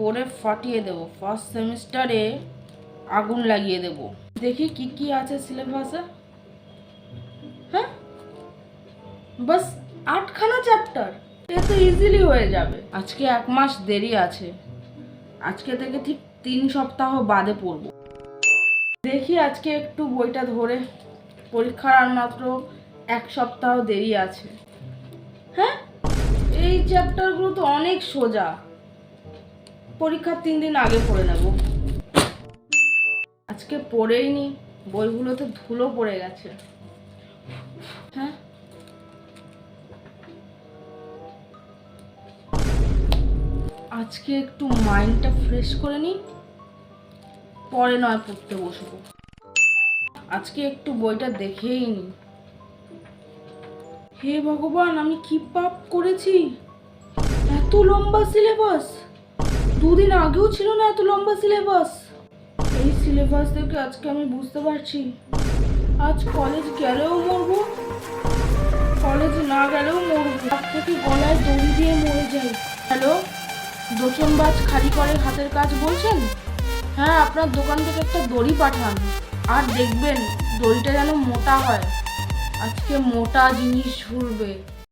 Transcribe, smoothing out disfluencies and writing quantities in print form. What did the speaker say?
পড়ে ফাটিয়ে দেবো, ফার্স্ট সেমিস্টারে আগুন লাগিয়ে দেবো। দেখি কি কি আছে সিলেবাসে। হ্যাঁ, বাস 8খানা চ্যাপ্টার, এ তো ইজিলি হয়ে যাবে। আজকে 1 মাস দেরি আছে, আজকে থেকে ঠিক 3 সপ্তাহ বাদে পড়বো। দেখি আজকে একটু বইটা ধরে, পরীক্ষার আর মাত্র 1 সপ্তাহ দেরি আছে। হ্যাঁ, এই চ্যাপ্টারগুলো তো অনেক সোজা, পরীক্ষার 3 দিন আগে পড়ে নেব। আজকে পড়েই নি, বইগুলোতে ধুলো পড়ে গেছে। হ্যাঁ, আজকে একটু মাইন্ডটা ফ্রেশ করে নি, পরে নয় পড়তে বসবো। আজকে একটু বইটা দেখেই নি। হে ভগবান, আমি কি পাপ করেছি? এত লম্বা সিলেবাস, 2 দিন আগেও ছিল না এত লম্বা সিলেবাস। এই সিলেবাস দেখে আজকে আমি বুঝতে পারছি আজ কলেজ গেলেও মরবো, কলেজ না গেলেও মরবো। তার থেকে গলায় দড়ি দিয়ে মরে যাই। হ্যালো, দোচনবাজ খালি করে হাতের কাজ বলছেন? হ্যাঁ, আপনার দোকান থেকে একটা দড়ি পাঠান, আর দেখবেন দড়িটা যেন মোটা হয়, আজকে মোটা জিনিস ঝুলবে।